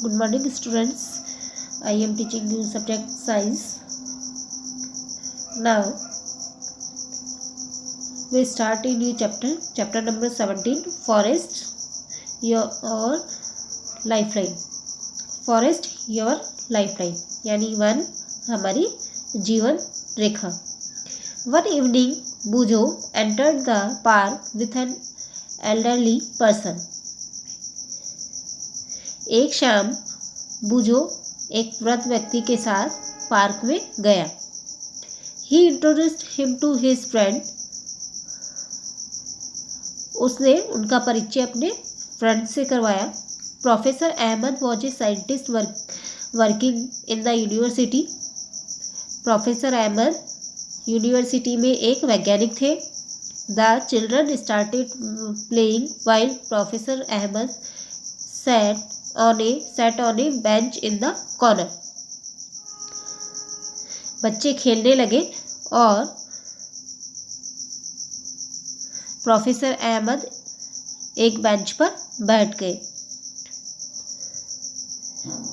Good morning, students. I am teaching you subject science. Now we start a new chapter number 17, forest your or lifeline. Forest your lifeline यानी one हमारी जीवन रेखा. One evening, Bujo entered the park with an elderly person. एक शाम बुजो एक वृद्ध व्यक्ति के साथ पार्क में गया. He introduced him to his friend. उसने उनका परिचय अपने फ्रेंड से करवाया. Professor Ahmad was a scientist working in the university. Professor Ahmad university में एक वैज्ञानिक थे. The children started playing while professor Ahmad sat on a bench in the corner. बच्चे खेलने लगे और प्रोफेसर अहमद एक बेंच पर बैठ गए.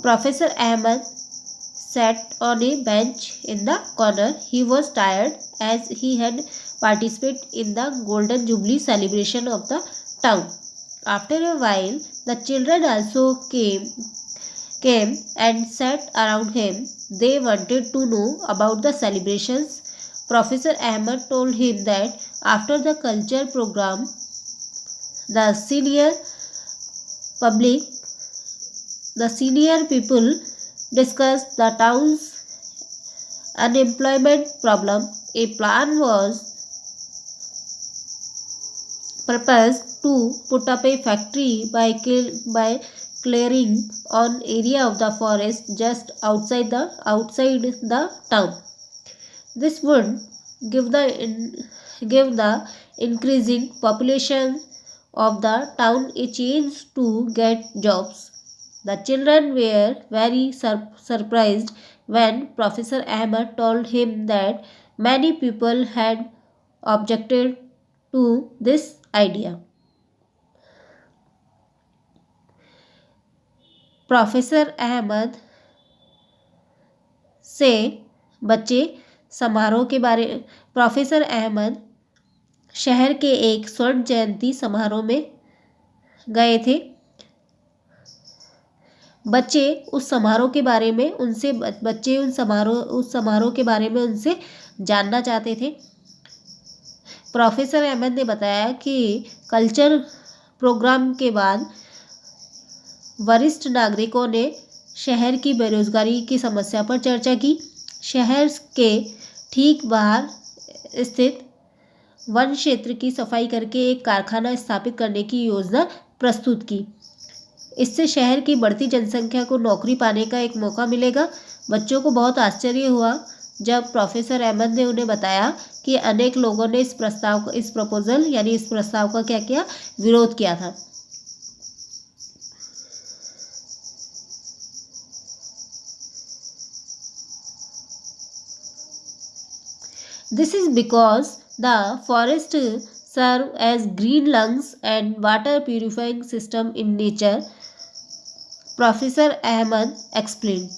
Professor Ahmad sat on a bench in the corner. He was tired as he had participated in the Golden Jubilee celebration of the town. After a while, the children also came and sat around him. They wanted to know about the celebrations. Professor Ahmed told him that after the culture program, the senior people discussed the town's unemployment problem. A plan was proposed to put up a factory by clearing an area of the forest just outside the town. This would give the increasing population of the town a chance to get jobs. The children were very surprised when Professor Ahmed told him that many people had objected to this idea. Professor Ahmad से बच्चे professor Ahmad शहर के एक स्वर्ण जयंती समारोह में गए थे. बच्चे उस समारोह के बारे में उनसे जानना चाहते थे. प्रोफेसर अहमद ने बताया कि कल्चर प्रोग्राम के बाद वरिष्ठ नागरिकों ने शहर की बेरोजगारी की समस्या पर चर्चा की. शहर के ठीक बाहर स्थित वन क्षेत्र की सफाई करके एक कारखाना स्थापित करने की योजना प्रस्तुत की. इससे शहर की बढ़ती जनसंख्या को नौकरी पाने का एक मौका मिलेगा. बच्चों को बहुत आश्चर्य हुआ जब प्रोफेसर अहमद ने उन्हें बताया कि अनेक लोगों ने इस प्रस्ताव का क्या किया, विरोध किया था. This is because the forest serve as green lungs and water purifying system in nature, Professor Ahmed explained.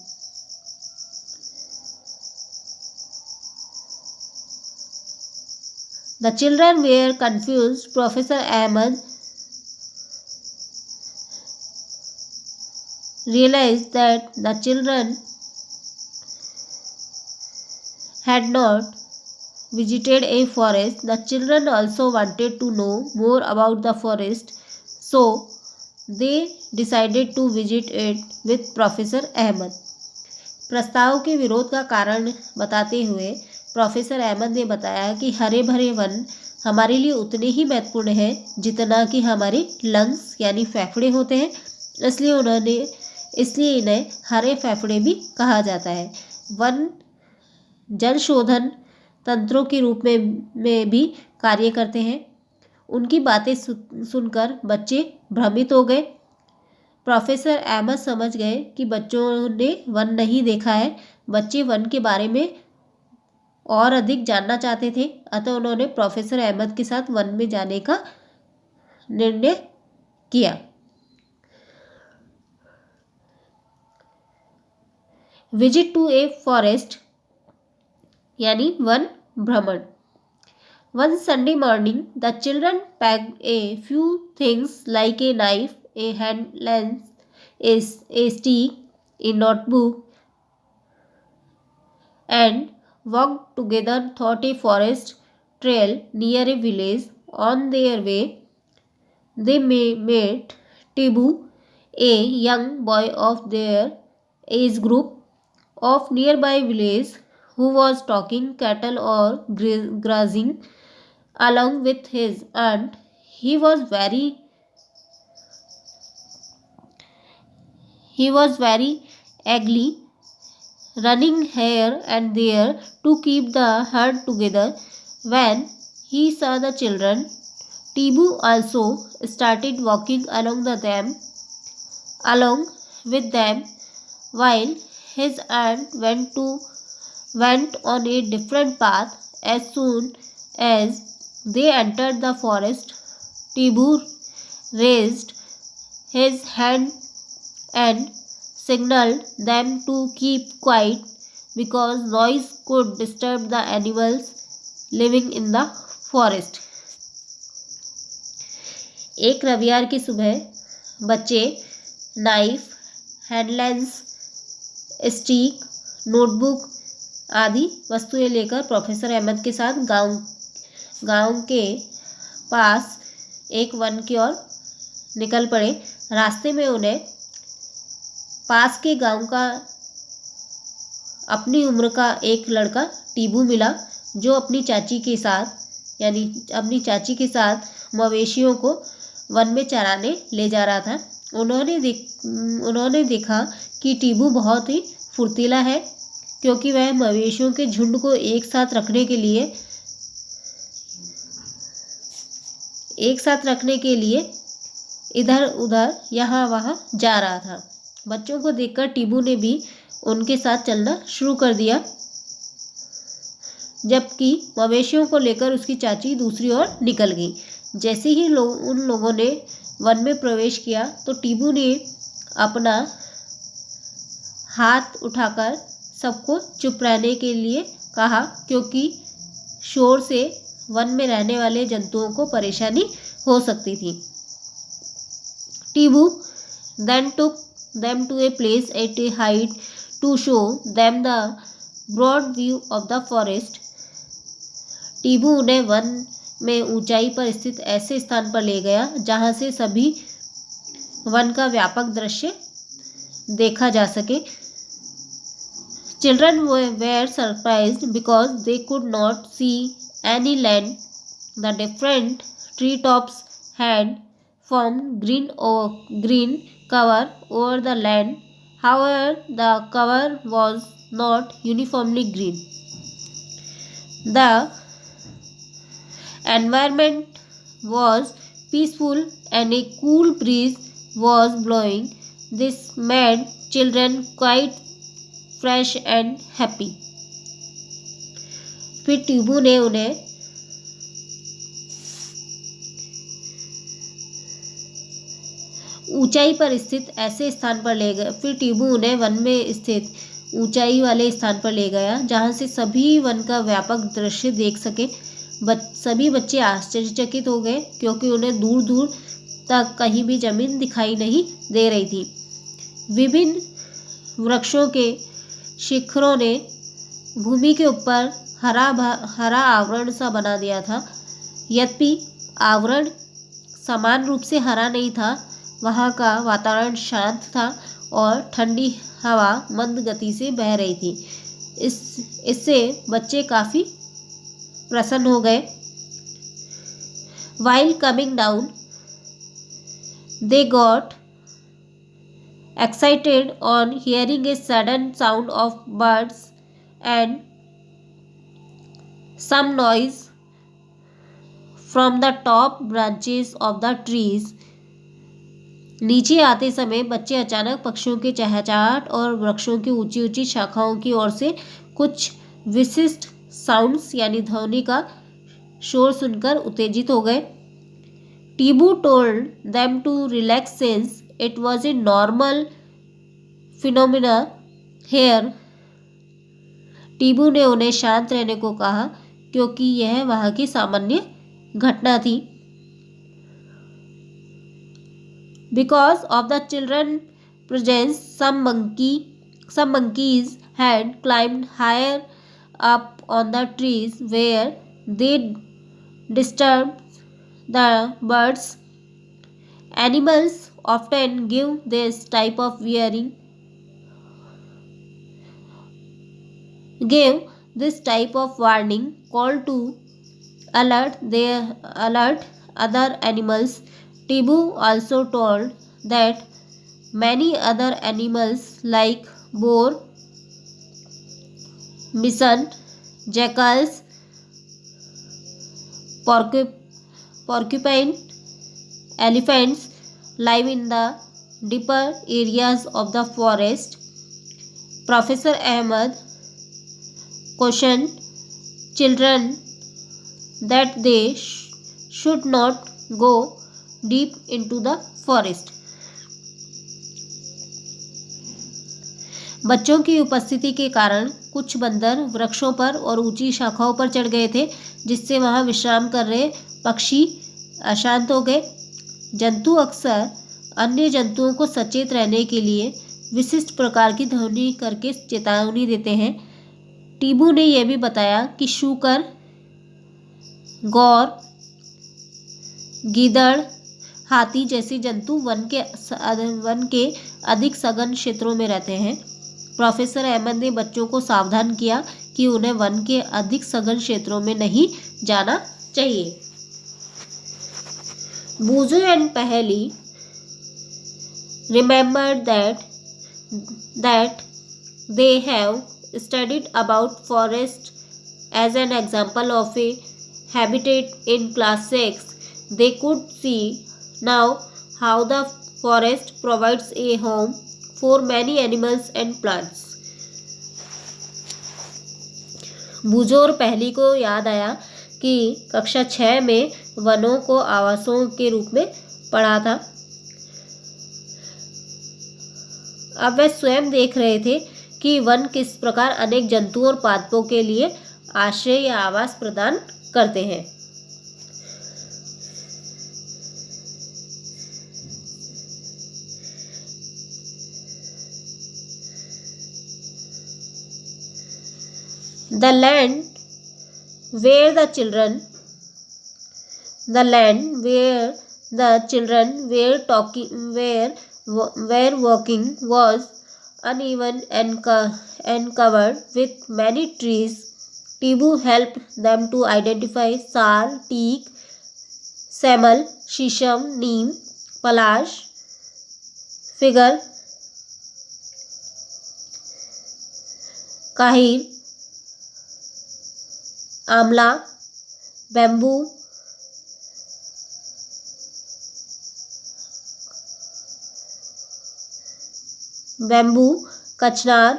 The children were confused. Professor Ahmed realized that the children had not visited a forest. The children also wanted to know more about the forest, so they decided to visit it with Professor Ahmed. प्रस्ताव के विरोध का कारण बताते हुए professor Ahmad ने बताया कि हरे भरे वन हमारे लिए उतने ही महत्वपूर्ण हैं जितना कि हमारे लंग्स यानी फेफड़े होते हैं. इसलिए इन्हें हरे फेफड़े भी कहा जाता है. वन जल शोधन तंत्रों के रूप में भी कार्य करते हैं. उनकी बातें सुनकर बच्चे भ्रमित हो गए. प्रोफेसर अहमद समझ गए कि बच्चों ने वन नहीं देखा है. बच्चे वन के बारे में और अधिक जानना चाहते थे, अतः उन्होंने प्रोफेसर अहमद के साथ वन में जाने का निर्णय किया. विजिट टू ए फॉरेस्ट यानी वन भ्रमण। One Sunday morning the children packed a few things like a knife, A hand lens, a stick, a notebook, and walked together through a forest trail near a village. On their way, they met Tibu, a young boy of their age group of nearby village who was talking cattle or grazing along with his aunt. He was very ugly, running here and there to keep the herd together. When he saw the children, Tibu also started walking along with them, while his aunt went on a different path. As soon as they entered the forest, Tibu raised his hand and signaled them to keep quiet because noise could disturb the animals living in the forest. एक रविवार की सुबह बच्चे knife, हैंडलेंस, stick, notebook आदि वस्तुएं लेकर professor Ahmad के साथ गांव के पास एक वन की ओर निकल पड़े। रास्ते में उन्हें पास के गांव का अपनी उम्र का एक लड़का टीबू मिला, जो अपनी चाची के साथ मवेशियों को वन में चराने ले जा रहा था। उन्होंने देखा कि टीबू बहुत ही फुर्तीला है, क्योंकि वह मवेशियों के झुंड को एक साथ रखने के लिए इधर उधर यहाँ वहाँ जा रहा था। बच्चों को देखकर टीबू ने भी उनके साथ चलना शुरू कर दिया, जबकि मवेशियों को लेकर उसकी चाची दूसरी ओर निकल गई। जैसे ही उन लोगों ने वन में प्रवेश किया तो टीबू ने अपना हाथ उठाकर सबको चुप रहने के लिए कहा, क्योंकि शोर से वन में रहने वाले जंतुओं को परेशानी हो सकती थी। टीबू then took them to a place at a height to show them the broad view of the forest. टीबू उन्हें वन में ऊंचाई पर स्थित ऐसे स्थान पर ले गया जहां से सभी वन का व्यापक दृश्य देखा जा सके। Children were surprised because they could not see any land. The different treetops had formed green cover over the land. However, the cover was not uniformly green. The environment was peaceful and a cool breeze was blowing. This made children quite fresh and happy. फिर टीबू ने उन्हें ऊंचाई पर स्थित ऐसे स्थान पर ले गया। फिर टीबू उन्हें वन में स्थित ऊंचाई वाले स्थान पर ले गया जहां से सभी वन का व्यापक दृश्य देख सके। सभी बच्चे आश्चर्यचकित हो गए, क्योंकि उन्हें दूर दूर तक कहीं भी जमीन दिखाई नहीं दे रही थी। विभिन्न वृक्षों के शिखरों ने भूमि के ऊपर हरा आवरण सा बना दिया था। यद्यपि आवरण समान रूप से हरा नहीं था, वहाँ का वातावरण शांत था और ठंडी हवा मंद गति से बह रही थी। इससे बच्चे काफ़ी प्रसन्न हो गए। While coming down, they got excited on hearing a sudden sound of birds and some noise from the top branches of the trees. नीचे आते समय बच्चे अचानक पक्षियों के चहचहाट और वृक्षों की ऊंची ऊंची शाखाओं की ओर से कुछ विशिष्ट साउंड्स यानी ध्वनि का शोर सुनकर उत्तेजित हो गए। Tibu told them to relax since it was a normal phenomena here Tibu ने उन्हें शांत रहने को कहा क्योंकि यह वहां की सामान्य घटना थी। Because of the children presence, some monkeys had climbed higher up on the trees where they disturbed the birds. Animals often give this type of warning call to alert other animals. Tibu also told that many other animals like boar, bison, jackals, porcupine, elephants live in the deeper areas of the forest. Professor Ahmed cautioned children that they should not go deep into the forest. बच्चों की उपस्थिति के कारण कुछ बंदर वृक्षों पर और ऊंची शाखाओं पर चढ़ गए थे, जिससे वहां विश्राम कर रहे पक्षी अशांत हो गए। जंतु अक्सर अन्य जंतुओं को सचेत रहने के लिए विशिष्ट प्रकार की ध्वनि करके चेतावनी देते हैं। टीबू ने यह भी बताया कि शूकर, गौर, गीदड़, हाथी जैसे जंतु वन के अधिक सघन क्षेत्रों में रहते हैं। प्रोफेसर अहमद ने बच्चों को सावधान किया कि उन्हें वन के अधिक सघन क्षेत्रों में नहीं जाना चाहिए। बूजो एंड पहेली remembered that they have studied about forest as an example of a habitat in class 6. They could see now how the forest provides a home for many animals and plants. बूजो और पहली को याद आया कि कक्षा 6 में वनों को आवासों के रूप में पढ़ा था। अब वे स्वयं देख रहे थे कि वन किस प्रकार अनेक जंतुओं और पादपों के लिए आश्रय या आवास प्रदान करते हैं। The land where the children were walking was uneven and covered with many trees. Tibu helped them to identify sal, teak, सेमल, शीशम, नीम, पलाश, फिगर, काहिर, आंवला, बैम्बू, कचनार.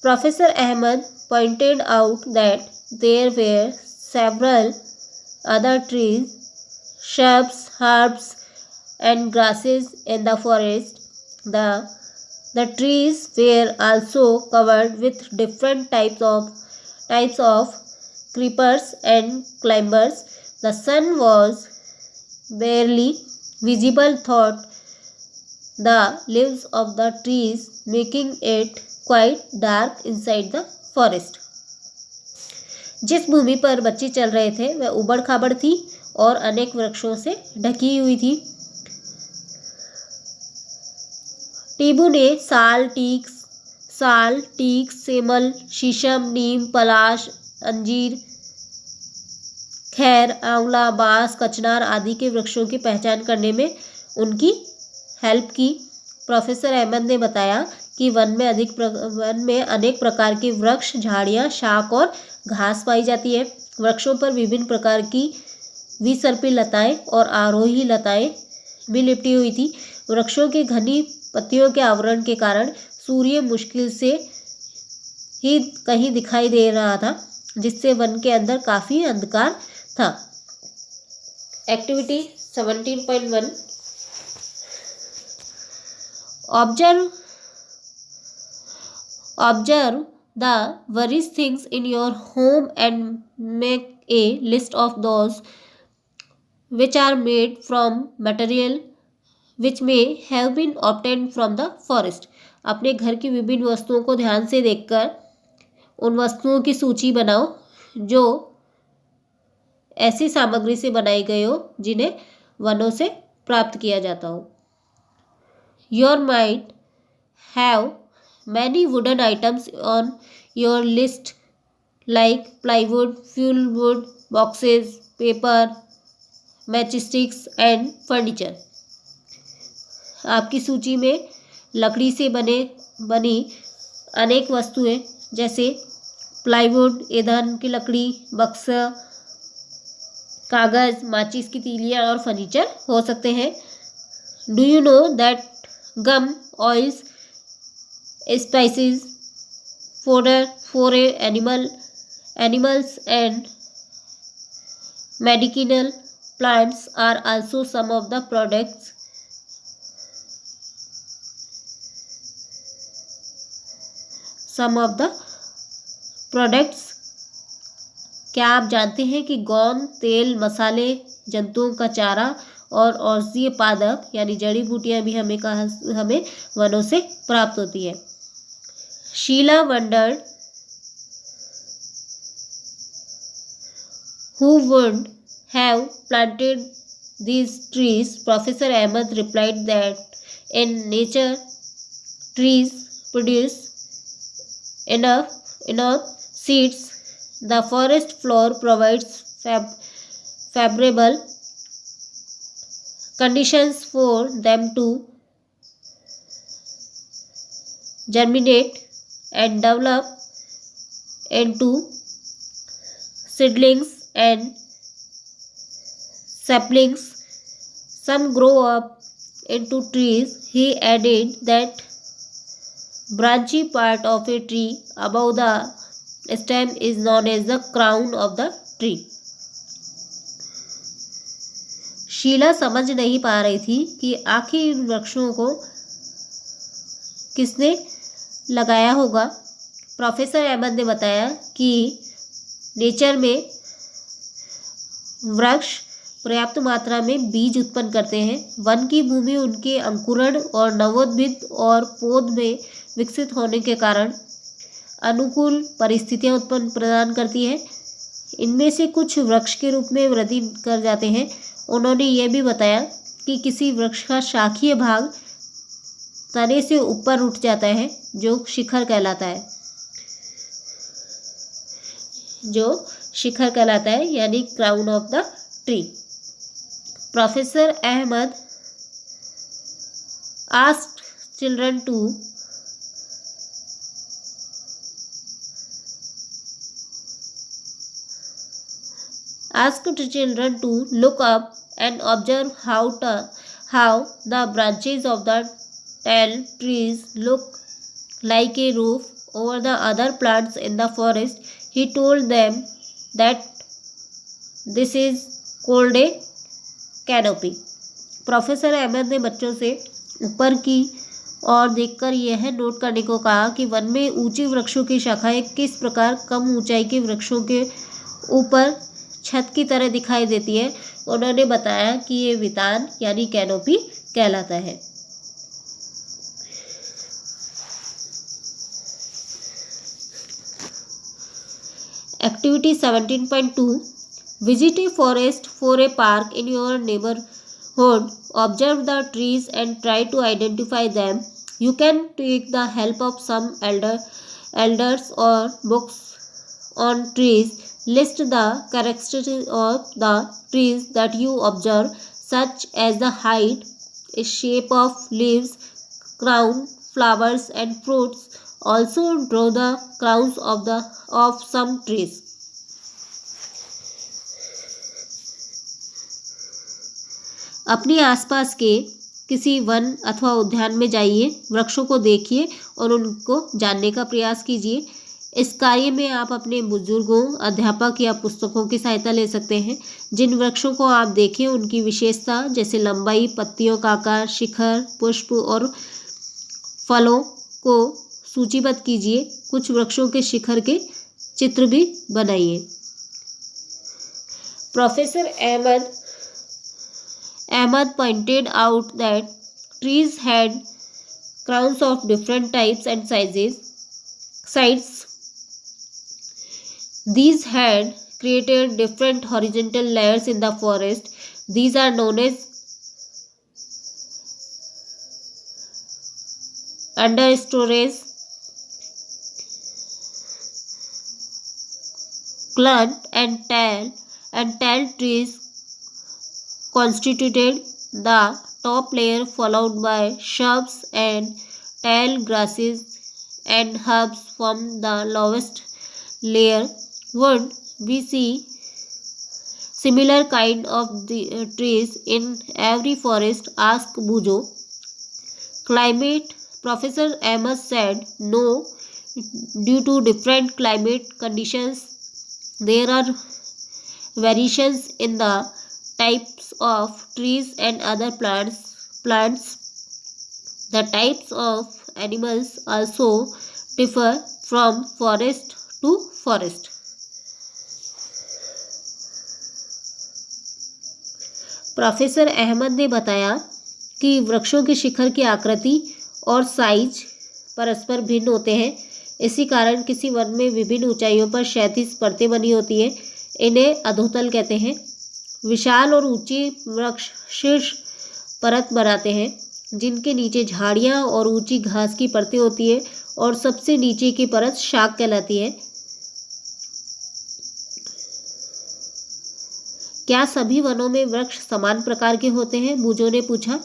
Professor Ahmed pointed out that there were several other trees, shrubs, herbs, and grasses in the forest. The trees were also covered with different types of creepers and climbers. The sun was barely visible through the leaves of the trees, making it quite dark inside the forest. जिस भूमि पर बच्चे चल रहे थे वह उबड़ खाबड़ थी और अनेक वृक्षों से ढकी हुई थी। टीबू ने साल, टीक, सेमल, शीशम, नीम, पलाश, अंजीर, खैर, आंवला, बांस, कचनार आदि के वृक्षों की पहचान करने में उनकी हेल्प की। प्रोफेसर अहमद ने बताया कि वन में अनेक प्रकार के वृक्ष, झाड़ियां, शाख और घास पाई जाती है। वृक्षों पर विभिन्न प्रकार की विसर्पी लताएं और आरोही लताएं भी लिपटी हुई थी। वृक्षों की घनी पत्तियों के आवरण के कारण सूर्य मुश्किल से ही कहीं दिखाई दे रहा था, जिससे वन के अंदर काफी अंधकार था। Activity 17.1 Observe the various things in your home and make a list of those which are made from material which may have been obtained from the forest. अपने घर की विभिन्न वस्तुओं को ध्यान से देखकर उन वस्तुओं की सूची बनाओ जो ऐसी सामग्री से बनाई गई हो जिन्हें वनों से प्राप्त किया जाता हो. Your might have many wooden items on your list like plywood, fuel wood, boxes, paper, matchsticks and furniture. आपकी सूची में लकड़ी से बनी अनेक वस्तुएं जैसे प्लाईवुड, ईंधन की लकड़ी, बक्सा, कागज, माचिस की तीलियां और फर्नीचर हो सकते हैं. Do you know that gum, oils, spices, fodder for animals and medicinal plants are also some of the products क्या आप जानते हैं कि गौन, तेल, मसाले, जंतुओं का चारा और औषधीय पादप यानी जड़ी बूटियां भी हमें वनों से प्राप्त होती है. Sheila wondered who would have planted these trees. Professor Ahmed replied that in nature trees produce enough seeds. The forest floor provides favorable conditions for them to germinate and develop into seedlings and saplings. Some grow up into trees. He added that branchy part of a tree above the stem is known as the crown of the tree. Sheila समझ नहीं पा रही थी कि आखिर इन वृक्षों को किसने लगाया होगा. प्रोफेसर अहमद ने बताया कि नेचर में वृक्ष पर्याप्त मात्रा में बीज उत्पन्न करते हैं. वन की भूमि उनके अंकुरण और नवोद्भिद और पौध में विकसित होने के कारण अनुकूल परिस्थितियां प्रदान करती है. इनमें से कुछ वृक्ष के रूप में वृद्धि कर जाते हैं. उन्होंने यह भी बताया कि किसी वृक्ष का शाखीय भाग तने से ऊपर उठ जाता है जो शिखर कहलाता है यानी crown of the tree. Professor Ahmad asked children to look up and observe how the branches of the tall trees look like a roof over the other plants in the forest. He told them that this is called a canopy. Professor Ahmad ने बच्चों से ऊपर की ओर देखकर यह note करने को कहा कि वन में ऊंचे वृक्षों की शाखाएं किस प्रकार कम ऊंचाई के वृक्षों के ऊपर छत की तरह दिखाई देती है. उन्होंने बताया कि ये वितान यानी कैनोपी कहलाता है. Activity 17.2 visit a forest for a park in your neighbourhood. Observe the trees and try to identify them. You can take the help of some elders or books on trees. List the characteristics of the trees that you observe, such as the height, shape of leaves, crown, flowers, and fruits. Also draw the crowns of some trees. अपने आसपास के किसी one अथवा उद्यान में जाइए, वृक्षों को देखिए और उनको जानने का प्रयास कीजिए. इस कार्य में आप अपने बुजुर्गों, अध्यापक या पुस्तकों की सहायता ले सकते हैं. जिन वृक्षों को आप देखें उनकी विशेषता जैसे लंबाई, पत्तियों का आकार, शिखर, पुष्प और फलों को सूचीबद्ध कीजिए. कुछ वृक्षों के शिखर के चित्र भी बनाइए। Professor Ahmad pointed out that trees had crowns of different types and sides. These had created different horizontal layers in the forest. These are known as understories, clunt and tall trees constituted the top layer, followed by shrubs and tall grasses and herbs from the lowest layer. Would we see similar kind of the trees in every forest? Asked Bujo. Climate, Professor Ahmed said, no. Due to different climate conditions, there are variations in the types of trees and other plants. The types of animals also differ from forest to forest. Professor Ahmad ने बताया कि वृक्षों के शिखर की आकृति और size परस्पर भिन्न होते हैं। इसी कारण किसी वन में विभिन्न ऊंचाइयों पर क्षैतिज परतें बनी होती हैं। इन्हें अधोतल कहते हैं। विशाल और ऊंची वृक्ष शीर्ष परत बनाते हैं, जिनके नीचे झाड़ियां और ऊंची घास की परतें होती है और सबसे नीचे की परत शाख कहलाती है। क्या सभी वनों में वृक्ष समान प्रकार के होते हैं? बुजो ने पूछा।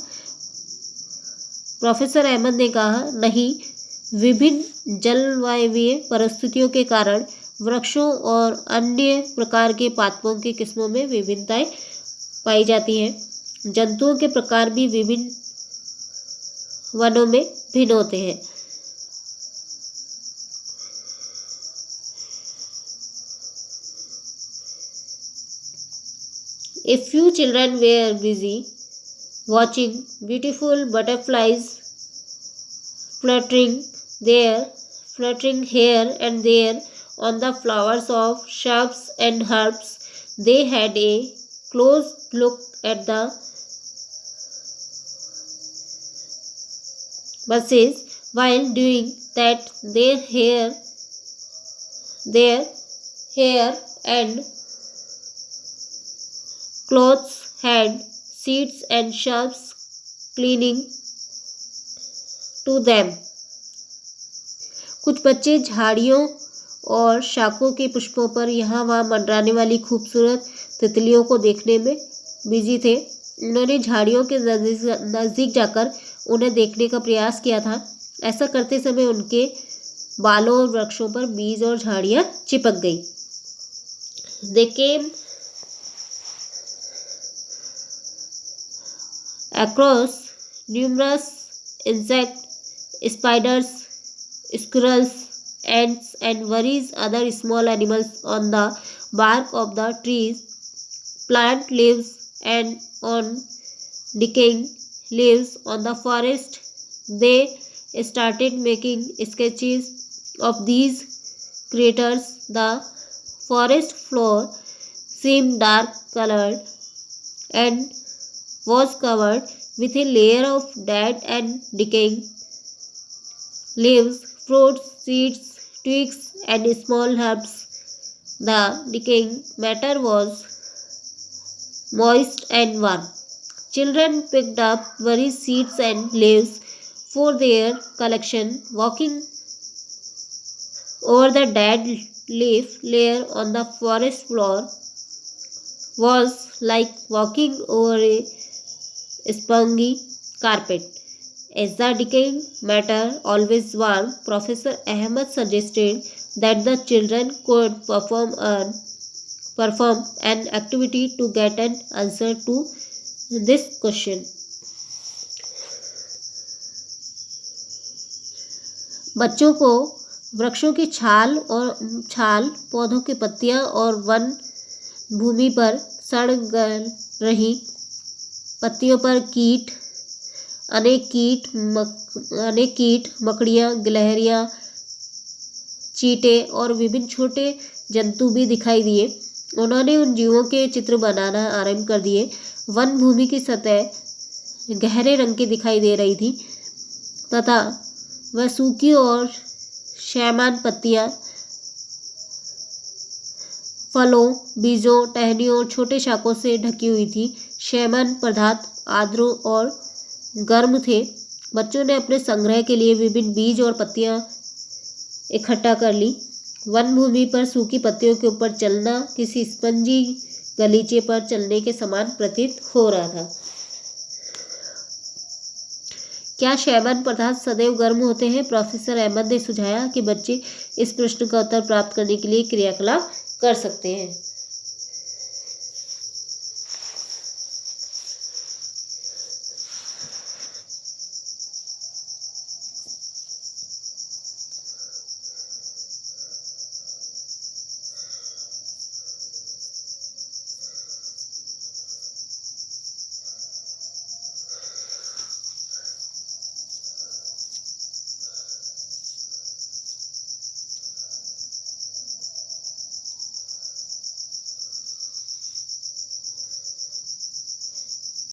प्रोफेसर अहमद ने कहा, नहीं, विभिन्न जलवायवीय परिस्थितियों के कारण वृक्षों और अन्य प्रकार के पादपों की किस्मों में विभिन्नताएं पाई जाती हैं। जंतुओं के प्रकार भी विभिन्न वनों में भिन्न होते हैं। A few children were busy watching beautiful butterflies fluttering here and there on the flowers of shrubs and herbs. They had a close look at the bushes. While doing that, their hair and clothes had seeds and shrubs clinging to them. कुछ बच्चे झाड़ियों और शाखों के पुष्पों पर यहाँ वहाँ मंडराने वाली खूबसूरत तितलियों को देखने में बिजी थे। उन्होंने झाड़ियों के नज़दीक जाकर उन्हें देखने का प्रयास किया था। ऐसा करते समय उनके बालों और वृक्षों पर बीज और झाड़ियाँ चिपक गई। They came across numerous insects, spiders, squirrels, ants, and various other small animals on the bark of the trees, plant leaves, and on decaying leaves on the forest. They started making sketches of these creatures. The forest floor seemed dark colored and was covered with a layer of dead and decaying leaves, fruits, seeds, twigs, and small herbs. The decaying matter was moist and warm. Children picked up various seeds and leaves for their collection. Walking over the dead leaf layer on the forest floor was like walking over a spongy carpet. As the decaying matter always warm, Professor Ahmed suggested that the children could perform an activity to get an answer to this question. बच्चों को वृक्षों की छाल, पौधों की पत्तियां और one भूमि पर सड़ गल रही पत्तियों पर अनेक कीट, मकड़ियाँ, गिलहरियाँ, चींटे और विभिन्न छोटे जंतु भी दिखाई दिए। उन्होंने उन जीवों के चित्र बनाना आरंभ कर दिए। वन भूमि की सतह गहरे रंग की दिखाई दे रही थी तथा वह सूखी और शैवाल पत्तियां, फलों, बीजों, टहनियों और छोटे शाखों से ढकी हुई थी। शैवाल पदार्थ आर्द्र और गर्म थे। बच्चों ने अपने संग्रह के लिए विभिन्न बीज और पत्तियां इकट्ठा कर ली। वन भूमि पर सूखी पत्तियों के ऊपर चलना किसी स्पंजी गलीचे पर चलने के समान प्रतीत हो रहा था। क्या शैवाल पदार्थ सदैव गर्म होते हैं? प्रोफेसर अहमद ने सुझाया कि बच्चे इस प्रश्न का उत्तर प्राप्त करने के लिए क्रियाकलाप कर सकते हैं।